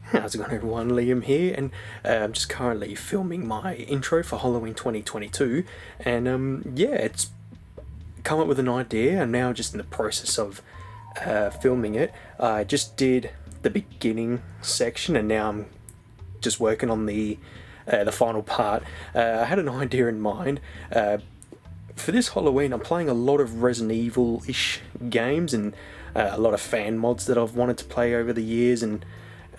How's it going, everyone? Liam here, and I'm just currently filming my intro for Halloween 2022. And yeah, it's come up with an idea. I'm now just in the process of filming it. I just did the beginning section, and now I'm just working on the final part. I had an idea in mind. For this Halloween, I'm playing a lot of Resident Evil-ish games and a lot of fan mods that I've wanted to play over the years, and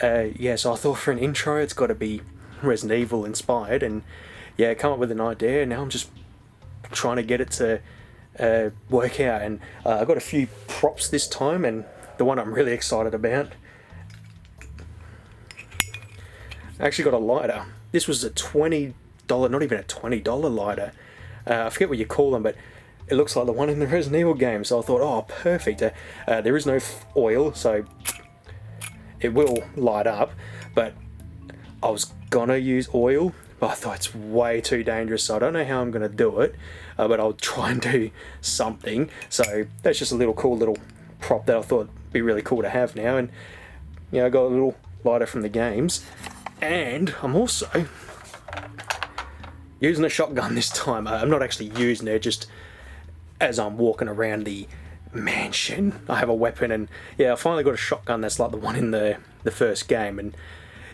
yeah, so I thought for an intro it's got to be Resident Evil inspired, and yeah, come up with an idea, and now I'm just trying to get it to work out, and I got a few props this time, and the one I'm really excited about, I actually got a lighter. This was a $20, not even a $20 lighter. I forget what you call them, but it looks like the one in the Resident Evil game, so I thought, oh, perfect. There is no oil, so it will light up, but I was gonna use oil, but I thought it's way too dangerous, so I don't know how I'm gonna do it, but I'll try and do something. So that's just a little cool little prop that I thought would be really cool to have now, and you know, I got a little lighter from the games, and I'm also using a shotgun this time. I'm not actually using it, just as I'm walking around the mansion I have a weapon, and yeah, I finally got a shotgun that's like the one in the first game, and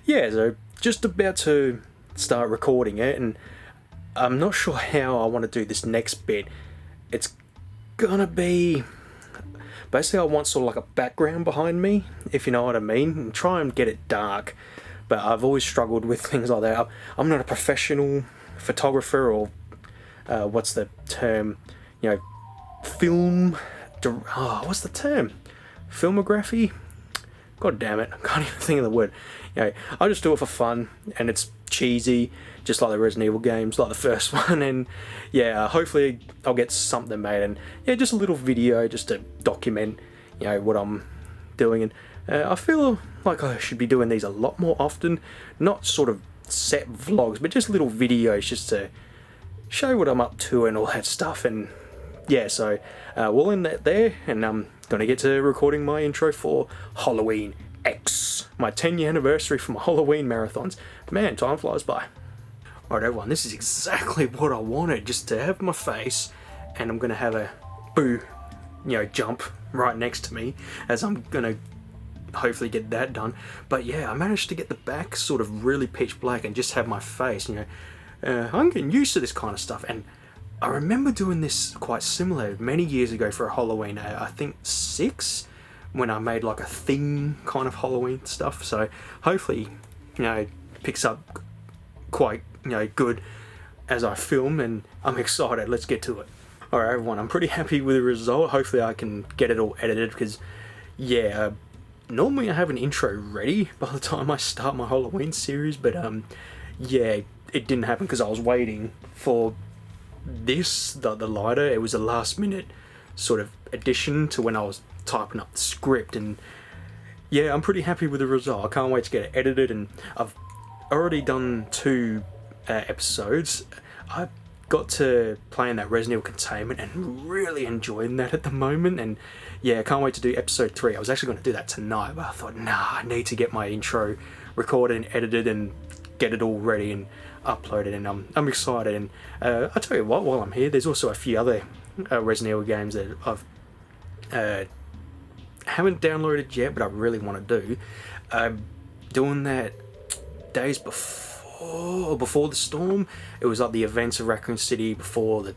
yeah, so just about to start recording it, and I'm not sure how I want to do this next bit. It's gonna be basically, I want sort of like a background behind me, if you know what I mean, and try and get it dark, but I've always struggled with things like that. I'm not a professional photographer, or what's the term, you know, film, what's the term? Filmography? God damn it, I can't even think of the word. You know, I just do it for fun, and it's cheesy, just like the Resident Evil games, like the first one, and yeah, hopefully I'll get something made, and yeah, just a little video just to document, you know, what I'm doing, and I feel like I should be doing these a lot more often, not sort of set vlogs, but just little videos just to show what I'm up to and all that stuff, and yeah, so we'll end that there, and I'm gonna get to recording my intro for Halloween X, my 10-year anniversary for my Halloween marathons. Man, time flies by. Alright, everyone, this is exactly what I wanted, just to have my face, and I'm gonna have a boo, you know, jump right next to me as I'm gonna hopefully get that done. But yeah, I managed to get the back sort of really pitch black and just have my face, you know. I'm getting used to this kind of stuff, and I remember doing this quite similar many years ago for a Halloween, I think 6, when I made like a theme kind of Halloween stuff, so hopefully, you know, it picks up quite, you know, good as I film, and I'm excited. Let's get to it. Alright, everyone, I'm pretty happy with the result. Hopefully I can get it all edited, because yeah, normally I have an intro ready by the time I start my Halloween series, but yeah, it didn't happen because I was waiting for this, the lighter. It was a last minute sort of addition to when I was typing up the script, and yeah, I'm pretty happy with the result. I can't wait to get it edited, and I've already done 2 episodes. I got to playing that Resident Evil Containment and really enjoying that at the moment, and yeah, I can't wait to do episode 3. I was actually going to do that tonight, but I thought, nah, I need to get my intro recorded and edited and get it all ready and uploaded, and I'm excited. And I'll tell you what, while I'm here, there's also a few other Resident Evil games that I've haven't downloaded yet, but I really want to do. Doing that days before the storm. It was like the events of Raccoon City before the,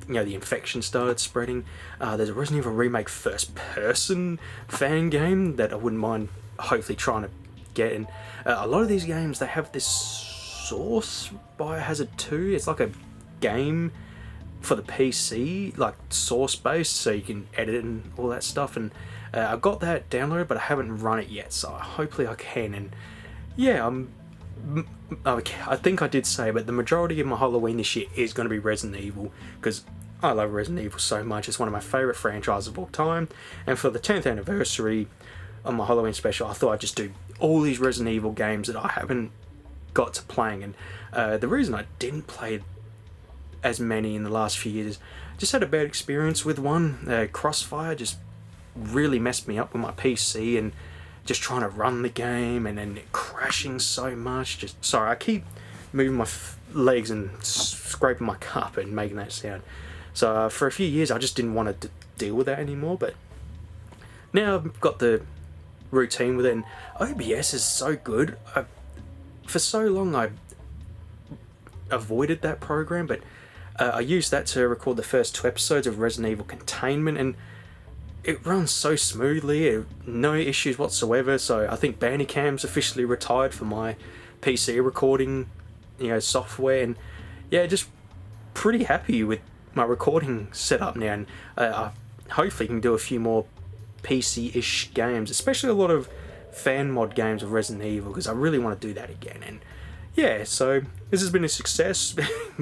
you know, the infection started spreading. There's a Resident Evil remake first person fan game that I wouldn't mind hopefully trying to get in. A lot of these games, they have this Source Biohazard 2. It's like a game for the PC, like source based, so you can edit and all that stuff, and I've got that downloaded, but I haven't run it yet, so hopefully I can. And yeah, I think I did say, but the majority of my Halloween this year is going to be Resident Evil, because I love Resident Evil so much. It's one of my favourite franchises of all time, and for the 10th anniversary on my Halloween special, I thought I'd just do all these Resident Evil games that I haven't got to playing. And the reason I didn't play as many in the last few years is just had a bad experience with one. Crossfire just really messed me up with my PC, and just trying to run the game and then it crashing so much. Just sorry, I keep moving my legs and scraping my cup and making that sound. So for a few years I just didn't want to deal with that anymore, but now I've got the routine with it, and OBS is so good. For so long I avoided that program, but I used that to record the first 2 episodes of Resident Evil Containment, and it runs so smoothly, no issues whatsoever. So I think Bandicam's officially retired for my PC recording, software, and yeah, just pretty happy with my recording setup now, and I hopefully can do a few more PC-ish games, especially a lot of fan mod games of Resident Evil, because I really want to do that again. And yeah, so this has been a success.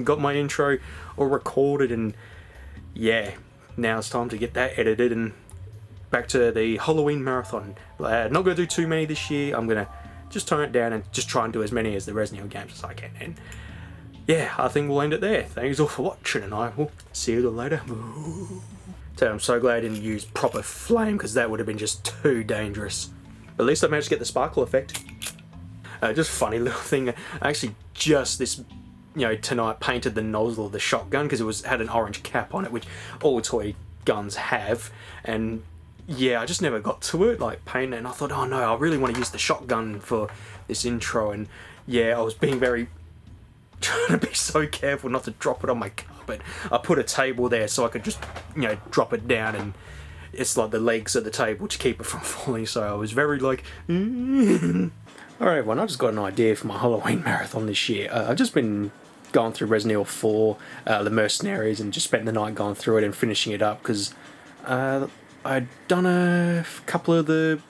Got my intro all recorded, and yeah, now it's time to get that edited and back to the Halloween marathon. Not going to do too many this year. I'm going to just tone it down and just try and do as many as the Resident Evil games as I can. And yeah, I think we'll end it there. Thanks all for watching, and I will see you later. So I'm so glad I didn't use proper flame, because that would have been just too dangerous. At least I managed to get the sparkle effect. Just funny little thing. I actually just tonight painted the nozzle of the shotgun, because it had an orange cap on it, which all toy guns have. And yeah, I just never got to it, like painting it, and I thought, oh no, I really want to use the shotgun for this intro. And yeah, I was being trying to be so careful not to drop it on my carpet. I put a table there so I could just, drop it down, and it's like the legs of the table to keep it from falling. So I was very like, Alright everyone, I just got an idea for my Halloween marathon this year. I've just been going through Resident Evil 4, the Mercenaries, and just spent the night going through it and finishing it up, because I'd done a couple of the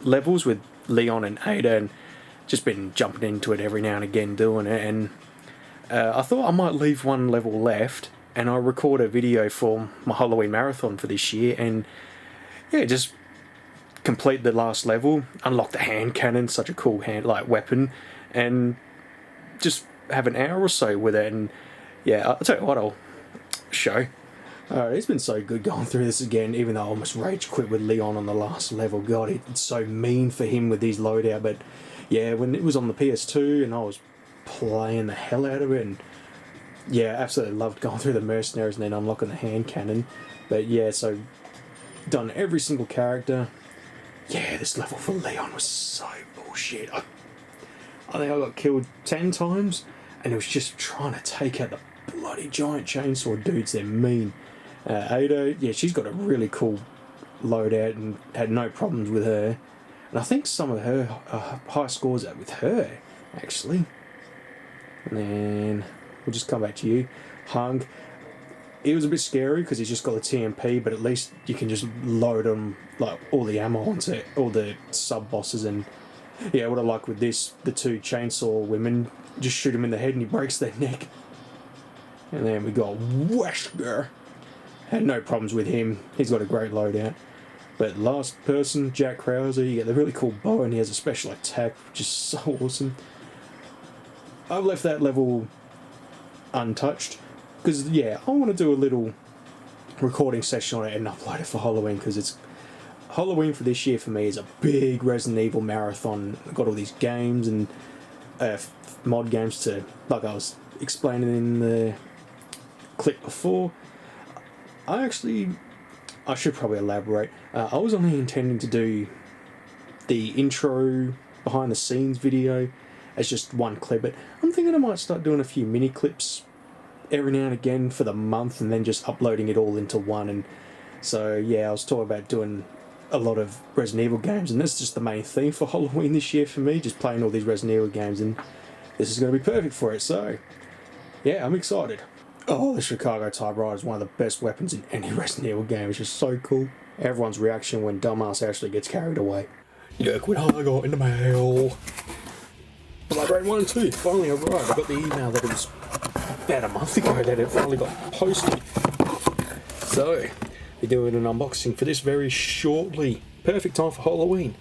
levels with Leon and Ada, and just been jumping into it every now and again doing it, and I thought I might leave one level left and I'll record a video for my Halloween marathon for this year, and yeah, just complete the last level, unlock the hand cannon, such a cool weapon, and just have an hour or so with it. And yeah, I'll tell you what, I'll show. Alright, it's been so good going through this again, even though I almost rage quit with Leon on the last level. God, it's so mean for him with his loadout. But yeah, when it was on the PS2 and I was playing the hell out of it, and yeah, absolutely loved going through the Mercenaries and then unlocking the hand cannon. But yeah, so done every single character. Yeah, this level for Leon was so bullshit. I think I got killed 10 times, and it was just trying to take out the bloody giant chainsaw dudes. They're mean. Ada, yeah, she's got a really cool loadout and had no problems with her. And I think some of her high scores are with her, actually. And then we'll just come back to you. Hung. It was a bit scary because he's just got the TMP, but at least you can just load on all the ammo onto all the sub bosses. And yeah, what I like with this, the 2 chainsaw women, just shoot him in the head and he breaks their neck. And then we got Wesker. Had no problems with him. He's got a great loadout. But last person, Jack Krauser, you get the really cool bow, and he has a special attack, which is so awesome. I've left that level untouched, because yeah, I want to do a little recording session on it and upload it for Halloween, because it's Halloween for this year for me is a big Resident Evil marathon. I've got all these games and mod games to, like I was explaining in the clip before. I should probably elaborate. I was only intending to do the intro behind the scenes video as just one clip, but I'm thinking I might start doing a few mini clips every now and again for the month, and then just uploading it all into one. And so yeah, I was talking about doing a lot of Resident Evil games, and that's just the main theme for Halloween this year for me, just playing all these Resident Evil games, and this is going to be perfect for it. So yeah, I'm excited. Oh, the Chicago typewriter is one of the best weapons in any Resident Evil game. It's just so cool. Everyone's reaction when Dumbass actually gets carried away. Look what I got in the mail. Blood Rain 1 and 2 finally arrived. I got the email that it was about a month ago that it finally got posted. So, we're doing an unboxing for this very shortly. Perfect time for Halloween.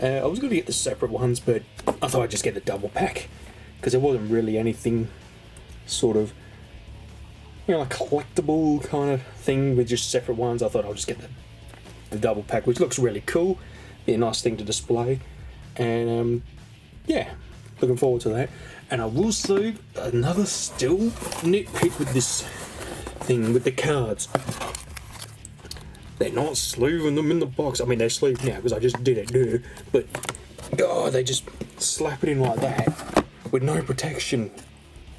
I was going to get the separate ones, but I thought I'd just get the double pack, because there wasn't really anything sort of, like collectible kind of thing with just separate ones. I thought I'll just get the double pack, which looks really cool. Be a nice thing to display. And yeah, looking forward to that. And I will say another still nitpick with this thing with the cards. They're not sleeving them in the box. I mean, they're sleeved now because I just did it, but God, they just slap it in like that with no protection.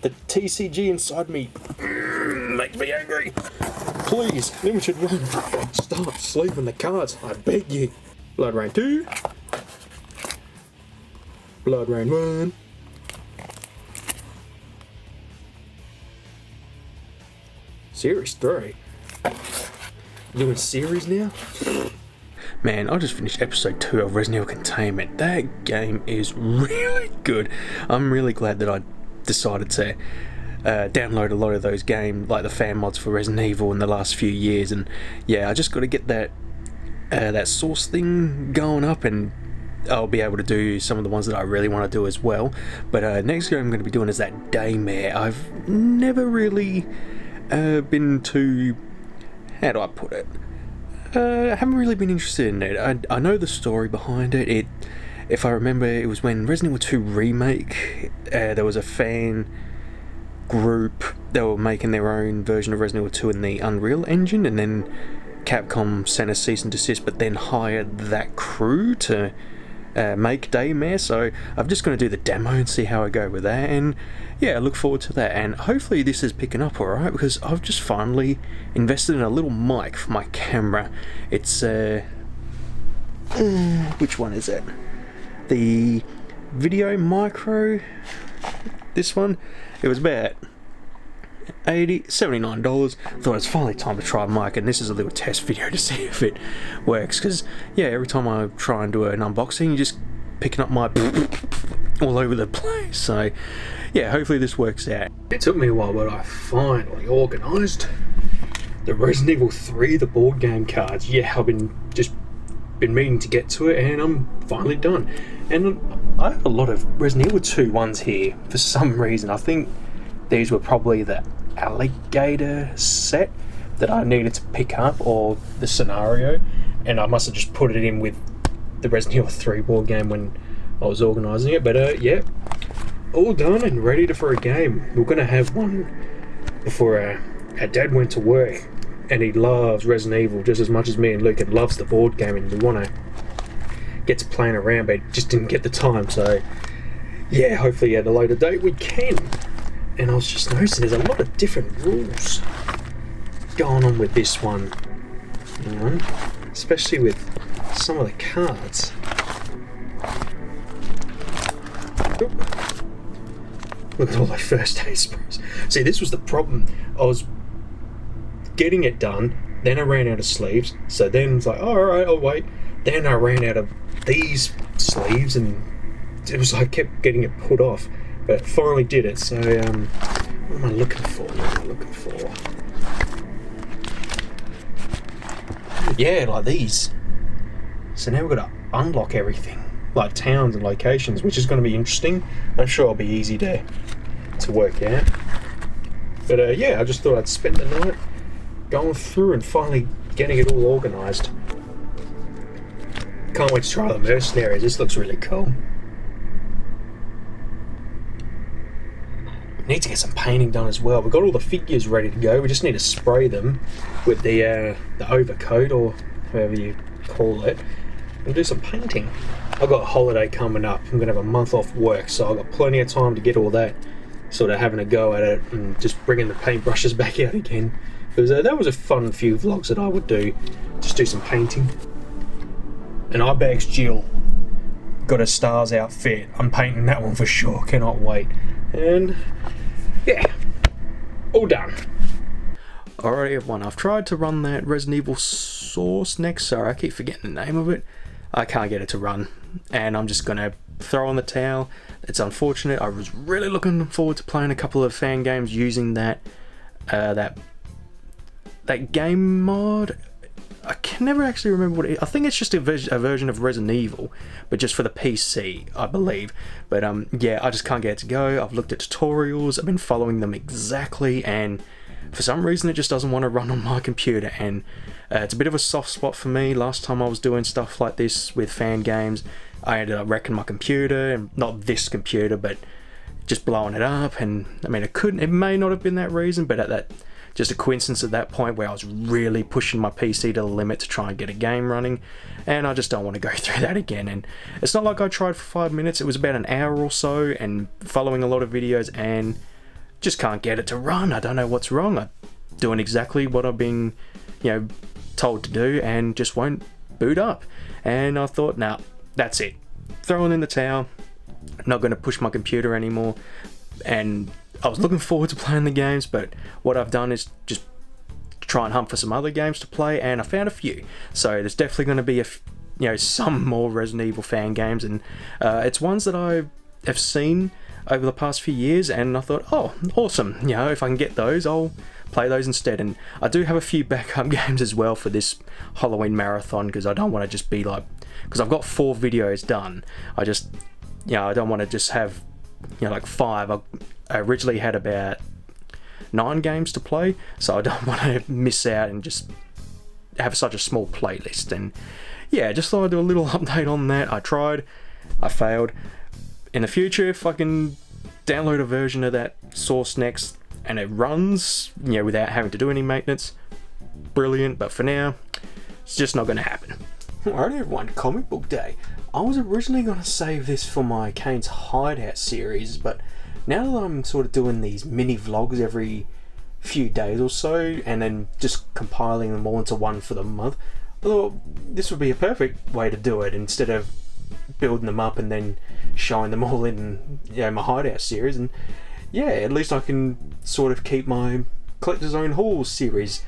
The TCG inside me makes me angry. Please, Limited Run, stop sleeving the cards, I beg you. Blood Rain 2, Blood Rain 1, Series 3. Doing series now? Man, I just finished episode 2 of Resident Evil Containment. That game is really good. I'm really glad that I decided to download a lot of those games, like the fan mods for Resident Evil in the last few years, and yeah, I just got to get that source thing going up, and I'll be able to do some of the ones that I really want to do as well. But next game I'm going to be doing is that Daymare. I've never really been too, how do I put it? I haven't really been interested in it. I know the story behind it. If I remember, it was when Resident Evil 2 Remake, there was a fan group that were making their own version of Resident Evil 2 in the Unreal Engine, and then Capcom sent a cease and desist, but then hired that crew to make Daymare. So I'm just going to do the demo and see how I go with that, and yeah, I look forward to that. And hopefully this is picking up alright, because I've just finally invested in a little mic for my camera. It's which one is it? The Video Micro, this one. It was about $79. Thought it's finally time to try a mic, and this is a little test video to see if it works, because yeah, every time I try and do an unboxing, you're just picking up my all over the place. So yeah, hopefully this works out. It took me a while, but I finally organised the Resident Evil 3, the board game cards. Yeah, I've been meaning to get to it, and I'm finally done. And I have a lot of Resident Evil 2 ones here for some reason. I think these were probably the alligator set that I needed to pick up, or the scenario, and I must have just put it in with the Resident Evil 3 board game when I was organising it. But yeah, all done and ready for a game. We're going to have one before our dad went to work, and he loves Resident Evil just as much as me and Luke, and loves the board game, and we want to get to playing around, but just didn't get the time. So yeah, hopefully at a later date we can. And I was just noticing there's a lot of different rules going on with this one, you know, especially with some of the cards. Oop. Look at all those first aid sprays. See, this was the problem. I was getting it done, then I ran out of sleeves, so then I was like, oh, alright, I'll wait. Then I ran out of these sleeves, and it was like I kept getting it put off, but finally did it. So what am I looking for? Yeah, like these. So now we've got to unlock everything, like towns and locations, which is going to be interesting. I'm sure it'll be easy to work out. But yeah, I just thought I'd spend the night going through and finally getting it all organised. Can't wait to try the mercenaries. This looks really cool. Need to get some painting done as well. We've got all the figures ready to go. We just need to spray them with the overcoat, or however you call it, and do some painting. I've got a holiday coming up. I'm going to have a month off work, so I've got plenty of time to get all that, sort of having a go at it and just bringing the paintbrushes back out again. Because that was a fun few vlogs that I would do. Just do some painting. And Ibex Jill got a Stars outfit. I'm painting that one for sure. Cannot wait. And yeah, all done. Alright everyone, I've tried to run that Resident Evil Source next. Sorry, I keep forgetting the name of it. I can't get it to run, and I'm just gonna throw in the towel. It's unfortunate. I was really looking forward to playing a couple of fan games using that that game mod. I can never actually remember what it is. I think it's just a version of Resident Evil, but just for the PC, I believe. But yeah, I just can't get it to go. I've looked at tutorials, I've been following them exactly, and for some reason it just doesn't want to run on my computer, and it's a bit of a soft spot for me. Last time I was doing stuff like this with fan games, I ended up wrecking my computer, and not this computer, but just blowing it up. And I mean, it may not have been that reason, but at that, just a coincidence at that point where I was really pushing my PC to the limit to try and get a game running, and I just don't want to go through that again. And it's not like I tried for 5 minutes, it was about an hour or so, and following a lot of videos, and just can't get it to run. I don't know what's wrong. I'm doing exactly what I've been, told to do, and just won't boot up. And I thought, nah, that's it. Throwing in the towel. I'm not going to push my computer anymore. And I was looking forward to playing the games, but what I've done is just try and hunt for some other games to play, and I found a few. So there's definitely going to be some more Resident Evil fan games, and it's ones that I have seen over the past few years, and I thought, oh, awesome, if I can get those, I'll play those instead. And I do have a few backup games as well for this Halloween marathon, because I don't want to just be like, because I've got 4 videos done, I just, I don't want to just have, like 5. I originally had about 9 games to play, so I don't want to miss out and just have such a small playlist. And yeah, just thought I'd do a little update on that. I tried, I failed. In the future, if I can download a version of that source next and it runs, without having to do any maintenance, brilliant. But for now, it's just not going to happen. Alright everyone, comic book day. I was originally going to save this for my Kayne's Hideout series, but now that I'm sort of doing these mini vlogs every few days or so, and then just compiling them all into one for the month, I thought this would be a perfect way to do it, instead of building them up and then showing them all in my Hideout series. And yeah, at least I can sort of keep my Collector's Own Haul series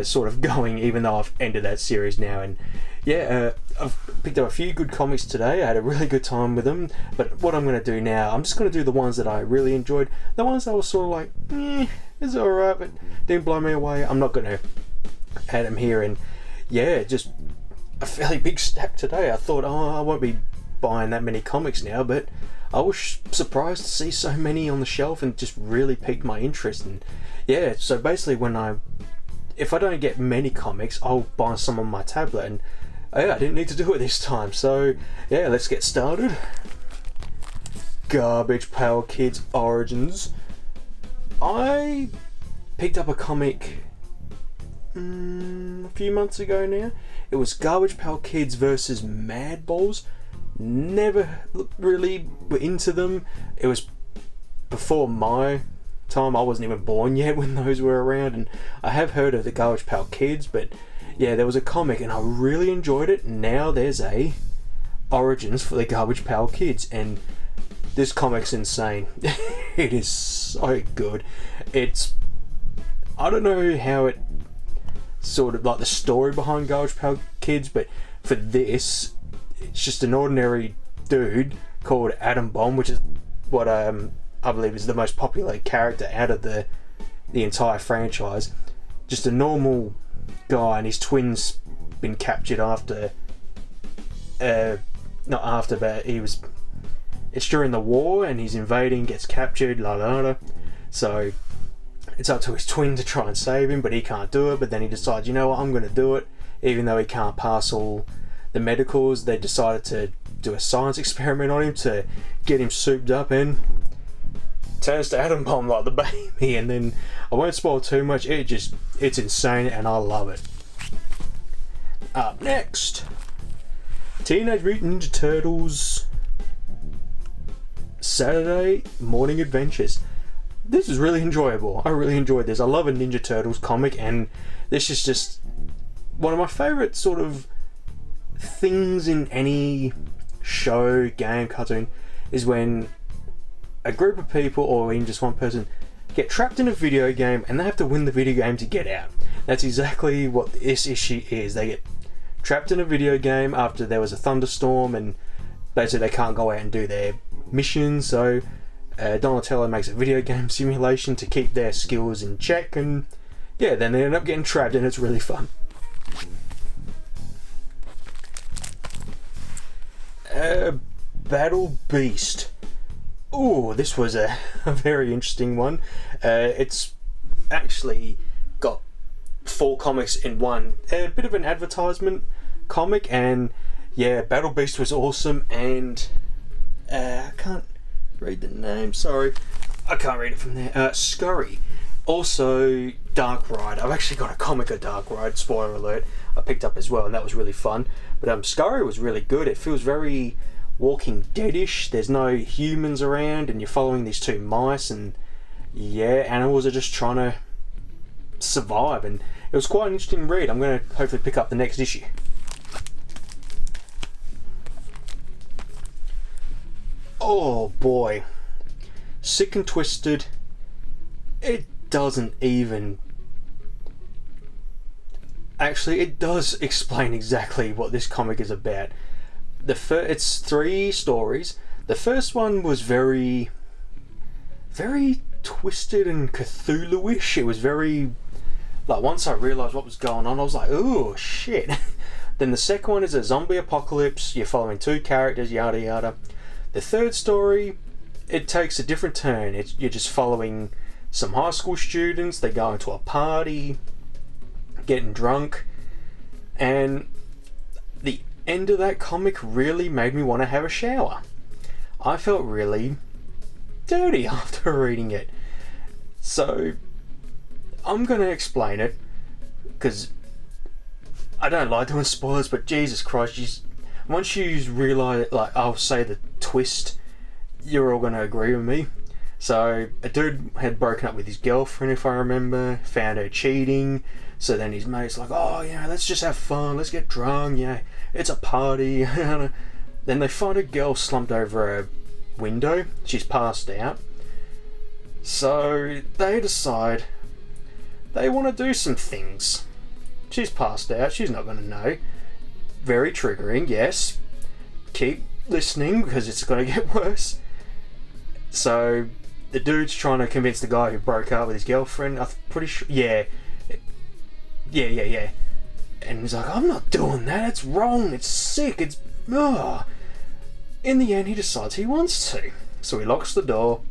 sort of going, even though I've ended that series now. And yeah, I've picked up a few good comics today. I had a really good time with them, but what I'm going to do now, I'm just going to do the ones that I really enjoyed. The ones that I was sort of like, it's alright, but didn't blow me away. I'm not going to add them here. And yeah, just a fairly big stack today. I thought, I won't be buying that many comics now, but I was surprised to see so many on the shelf, and just really piqued my interest. And yeah, so basically if I don't get many comics, I'll buy some on my tablet, and yeah, I didn't need to do it this time. So yeah, let's get started. Garbage Pail Kids Origins. I picked up a comic a few months ago now. It was Garbage Pail Kids versus Mad Balls. Never really were into them. It was before my time. I wasn't even born yet when those were around, and I have heard of the Garbage Pail Kids, but yeah, there was a comic and I really enjoyed it. Now there's a Origins for the Garbage Pail Kids, and this comic's insane. It is so good. I don't know how it sort of like the story behind Garbage Pail Kids, but for this, it's just an ordinary dude called Atom Bomb, which is what I believe is the most popular character out of the entire franchise. Just a normal guy, and his twin's been captured after, not after, but it's during the war, and he's invading, gets captured, la la la. So it's up to his twin to try and save him, but he can't do it. But then he decides, you know what, I'm going to do it. Even though he can't pass all the medicals, they decided to do a science experiment on him to get him souped up, and turns to Atom Bomb like the baby. And then I won't spoil too much. It's insane, and I love it. Up next, Teenage Mutant Ninja Turtles Saturday Morning Adventures. This is really enjoyable. I really enjoyed this. I love a Ninja Turtles comic, and this is just one of my favourite sort of things in any show, game, cartoon, is when a group of people, or even just one person, get trapped in a video game and they have to win the video game to get out. That's exactly what this issue is. They get trapped in a video game after there was a thunderstorm, and basically they can't go out and do their missions, so Donatello makes a video game simulation to keep their skills in check, and yeah, then they end up getting trapped, and it's really fun. Battle Beast. Ooh, this was a very interesting one. It's actually got 4 comics in one. A bit of an advertisement comic, and yeah, Battle Beast was awesome, and I can't read the name, sorry. I can't read it from there. Scurry. Also, Dark Ride. I've actually got a comic of Dark Ride, spoiler alert, I picked up as well, and that was really fun. But Scurry was really good. It feels very Walking Dead-ish. There's no humans around, and you're following these 2 mice, and yeah, animals are just trying to survive, and it was quite an interesting read. I'm going to hopefully pick up the next issue. Oh boy, Sick and Twisted. It doesn't even... Actually, it does explain exactly what this comic is about. It's 3 stories. The first one was very twisted and Cthulhu-ish. It was very... Like, once I realised what was going on, I was like, oh shit. Then the second one is a zombie apocalypse. You're following 2 characters, yada yada. The third story, it takes a different turn. You're just following some high school students. They go into a party, getting drunk, and the end of that comic really made me want to have a shower. I felt really dirty after reading it. So I'm going to explain it, because I don't like doing spoilers, but Jesus Christ, once you realise, like, I'll say the twist, you're all going to agree with me. So a dude had broken up with his girlfriend, if I remember, found her cheating. So then his mate's like, oh yeah, let's just have fun, let's get drunk, yeah, it's a party. Then they find a girl slumped over a window. She's passed out. So they decide they want to do some things. She's passed out, she's not going to know. Very triggering, yes. Keep listening, because it's going to get worse. So the dude's trying to convince the guy who broke up with his girlfriend. I'm pretty sure, yeah. And he's like, I'm not doing that, it's wrong, it's sick, it's... Ugh. In the end, he decides he wants to. So he locks the door.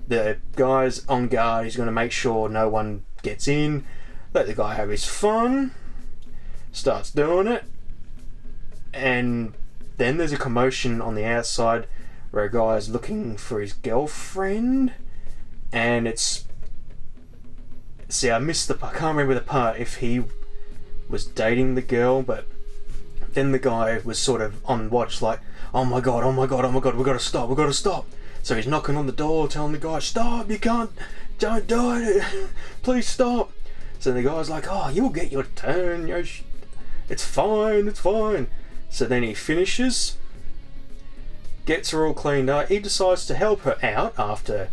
The guy's on guard, he's going to make sure no one gets in. Let the guy have his fun. Starts doing it. And then there's a commotion on the outside where a guy's looking for his girlfriend. And it's... See, I can't remember the part if he was dating the girl, but then the guy was sort of on watch, like, oh my god, we gotta stop. So he's knocking on the door, telling the guy, stop, you can't, don't do it, please stop. So the guy's like, oh, you'll get your turn, it's fine. So then he finishes, gets her all cleaned up. He decides to help her out after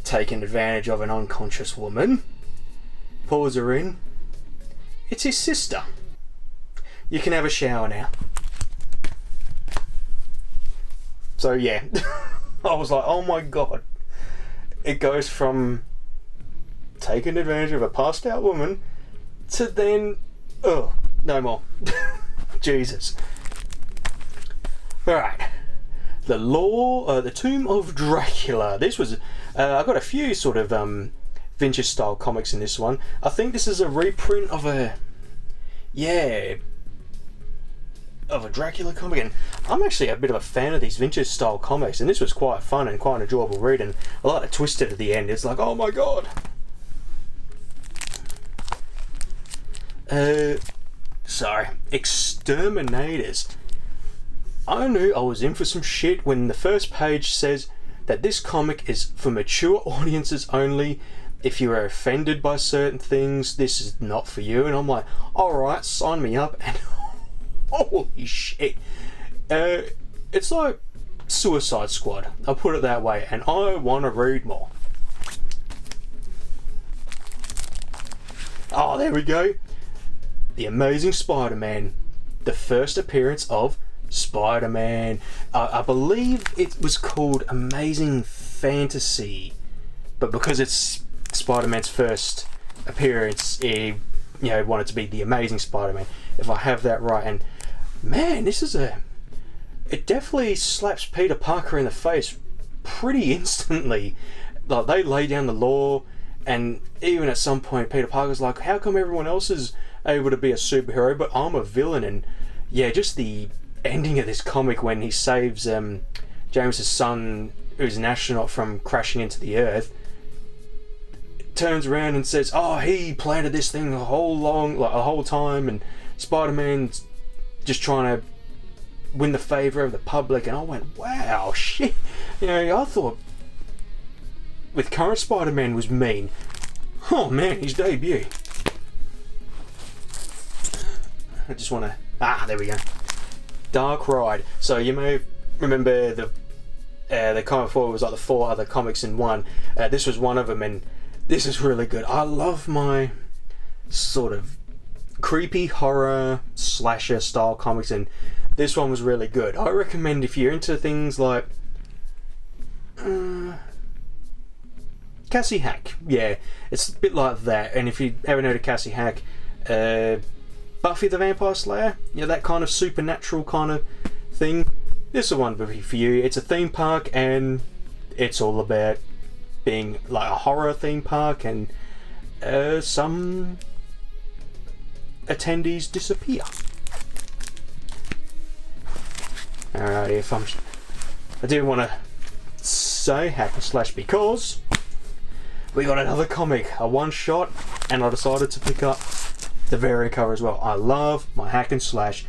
taking advantage of an unconscious woman. Pulls her in. It's his sister. You can have a shower now. So yeah, I was like, oh my god. It goes from taking advantage of a passed out woman to then, oh, no more. Jesus. Alright. The Tomb of Dracula. This was, I got a few sort of vintage style comics in this one. I think this is a reprint of a Dracula comic, and I'm actually a bit of a fan of these vintage style comics, and this was quite fun and quite an enjoyable read, and I like the twist at the end. It's like, oh my god. Sorry. Exterminators. I knew I was in for some shit when the first page says that this comic is for mature audiences only. If you are offended by certain things, this is not for you. And I'm like, alright, sign me up. And holy shit. It's like Suicide Squad, I'll put it that way, and I want to read more. Oh, there we go. The Amazing Spider-Man. The first appearance of Spider-Man. I believe it was called Amazing Fantasy, but because it's Spider-Man's first appearance, he wanted to be the Amazing Spider-Man, if I have that right. And man, it definitely slaps Peter Parker in the face pretty instantly. Like, they lay down the law, And even at some point, Peter Parker's like, how come everyone else is able to be a superhero, but I'm a villain? And yeah, just the ending of this comic when he saves James's son, who's an astronaut, from crashing into the Earth, turns around and says, oh, he planted this thing the whole time, and Spider-Man's just trying to win the favour of the public. And I went, wow, shit. You know, I thought with current Spider-Man was mean. Oh man, his debut. I just want to... there we go. Dark Ride. So you may remember the comic before was like the 4 other comics in one. This was one of them, and this is really good. I love my sort of creepy horror slasher style comics, and this one was really good. I recommend if you're into things like Cassie Hack. Yeah, it's a bit like that. And if you haven't heard of Cassie Hack, Buffy the Vampire Slayer, you know, that kind of supernatural kind of thing, this is one for you. It's a theme park, and it's all about being like a horror theme park, and some attendees disappear. Alright, I do want to say hack and slash because we got another comic, a one shot, and I decided to pick up the variant cover as well. I love my hack and slash.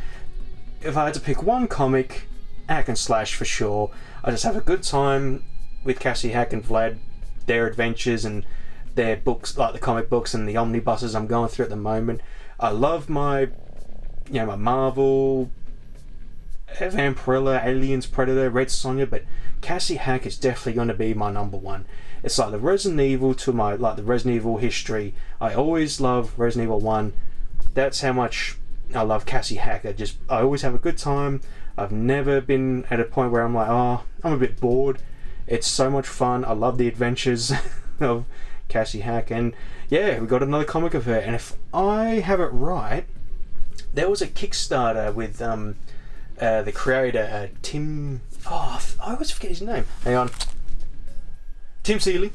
If I had to pick one comic, hack and slash for sure. I just have a good time with Cassie Hack and Vlad, their adventures and their books, like the comic books and the omnibuses I'm going through at the moment. I love my Marvel, Vampirella, Aliens, Predator, Red Sonja, but Cassie Hack is definitely going to be my number one. It's like the Resident Evil to my, like the Resident Evil history. I always love Resident Evil 1. That's how much I love Cassie Hack. I always have a good time. I've never been at a point where I'm like, oh, I'm a bit bored. It's so much fun. I love the adventures of Cassie Hack. And yeah, we got another comic of her. And if I have it right, there was a Kickstarter with the creator, Tim... Oh, I always forget his name. Hang on. Tim Seeley.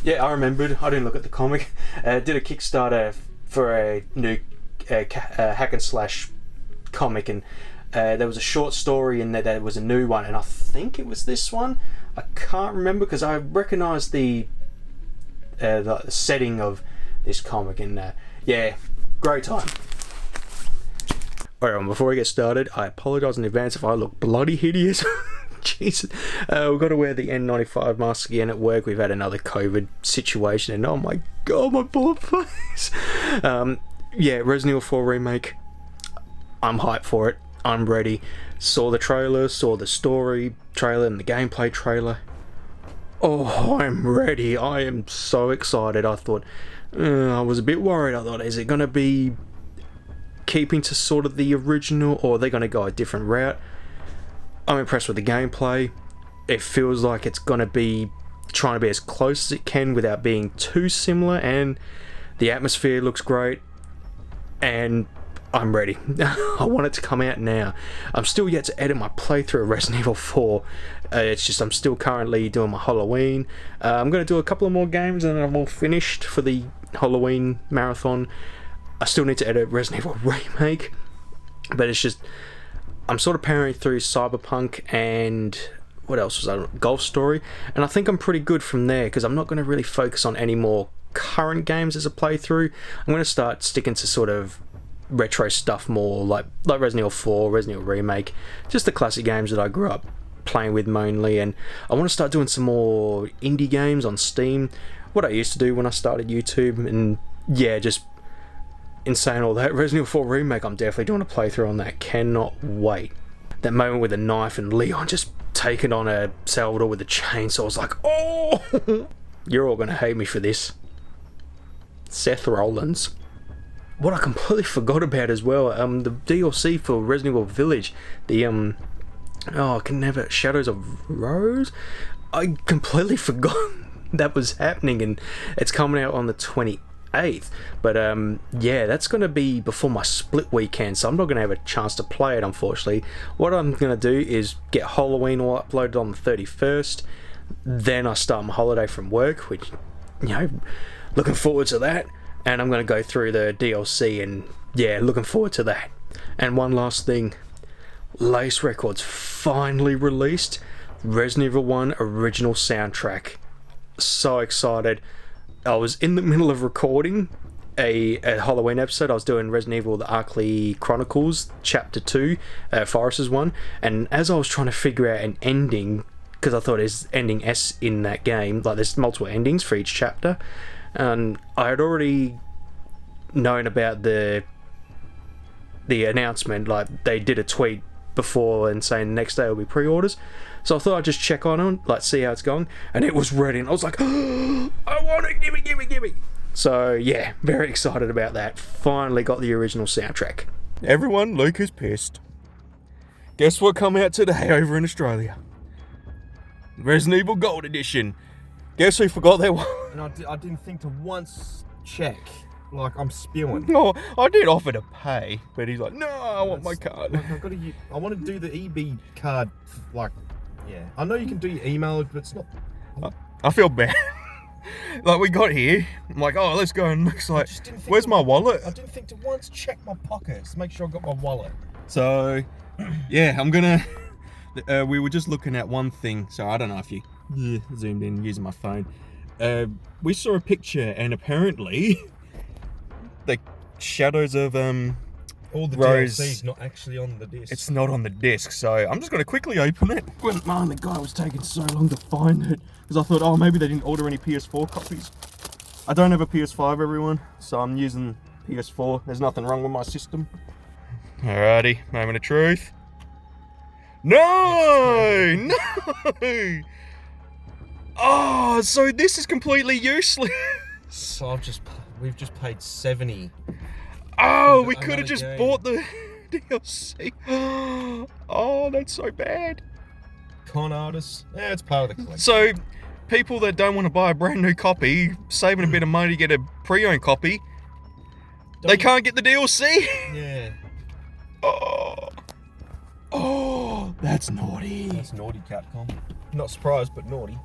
Yeah, I remembered. I didn't look at the comic. Did a Kickstarter for a new hack and slash comic, and there was a short story in there that was a new one, and I think it was this one. I can't remember because I recognised the setting of this comic, and yeah, great time. Alright, before we get started, I apologise in advance if I look bloody hideous. Jesus. We've got to wear the N95 mask again at work. We've had another COVID situation, and oh my god, my bullet face. Yeah, Resident Evil 4 Remake. I'm hyped for it. I'm ready. Saw the trailer, saw the story trailer and the gameplay trailer. Oh, I'm ready. I am so excited. I thought, I was a bit worried. I thought, is it going to be keeping to sort of the original, or are they going to go a different route? I'm impressed with the gameplay. It feels like it's going to be trying to be as close as it can without being too similar, and the atmosphere looks great, and I'm ready. I want it to come out now. I'm still yet to edit my playthrough of Resident Evil 4. It's just I'm still currently doing my Halloween. I'm going to do a couple of more games and then I'm all finished for the Halloween marathon. I still need to edit Resident Evil Remake, but it's just I'm sort of powering through Cyberpunk and what else was that? Golf Story, and I think I'm pretty good from there because I'm not going to really focus on any more current games as a playthrough. I'm going to start sticking to sort of retro stuff more, like Resident Evil 4, Resident Evil Remake, just the classic games that I grew up playing with mainly, and I want to start doing some more indie games on Steam, what I used to do when I started YouTube, and yeah, just in saying all that, Resident Evil 4 Remake, I'm definitely doing a playthrough on that. Cannot wait. That moment with the knife and Leon just taking on a Salvador with a chainsaw, I was like, oh! You're all going to hate me for this. Seth Rollins. What I completely forgot about as well, the DLC for Resident Evil Village, the I can never, Shadows of Rose? I completely forgot that was happening, and it's coming out on the 28th. But yeah, that's going to be before my split weekend, so I'm not going to have a chance to play it, unfortunately. What I'm going to do is get Halloween all uploaded on the 31st, then I start my holiday from work, which looking forward to that. And I'm going to go through the DLC, and yeah, looking forward to that. And one last thing, Lace Records finally released Resident Evil 1 original soundtrack. So excited. I was in the middle of recording a Halloween episode. I was doing Resident Evil The Arkley Chronicles Chapter 2, Forrest's one, and as I was trying to figure out an ending, because I thought there's ending S in that game, like there's multiple endings for each chapter, and I had already known about the announcement. Like, they did a tweet before and saying the next day will be pre-orders, so I thought I'd just check on it, like see how it's going, and it was ready, and I was like, oh, I want it, give me. So yeah, very excited about that. Finally got the original soundtrack. Everyone, Luke is pissed. Guess what come out today over in Australia? Resident Evil Gold Edition. Guess who forgot their one? And I didn't think to once check. Like, I'm spewing. No, I did offer to pay, but he's like, no, I want my card. Like, I want to do the EB card, like, yeah. I know you can do your email, but it's not... I feel bad. Like, we got here, I'm like, oh, let's go, and looks like, where's my wallet? I didn't think to once check my pockets, make sure I got my wallet. So, yeah, I'm gonna... we were just looking at one thing, so I don't know if you zoomed in using my phone. We saw a picture, and apparently... the shadows of all the Rose, DLC's not actually on the disc. It's not on the disc, so I'm just going to quickly open it. Wouldn't mind the guy was taking so long to find it, because I thought, oh, maybe they didn't order any PS4 copies. I don't have a PS5, everyone, so I'm using PS4. There's nothing wrong with my system. Alrighty, moment of truth. No! No! Oh, so this is completely useless. So we've just paid 70. Oh, we could have just bought the DLC. Oh, that's so bad. Con artists. Yeah, it's part of the collection. So, people that don't want to buy a brand new copy, saving a bit of money to get a pre-owned copy, they can't get the DLC. Yeah. Oh, that's naughty. That's naughty, Capcom. Not surprised, but naughty.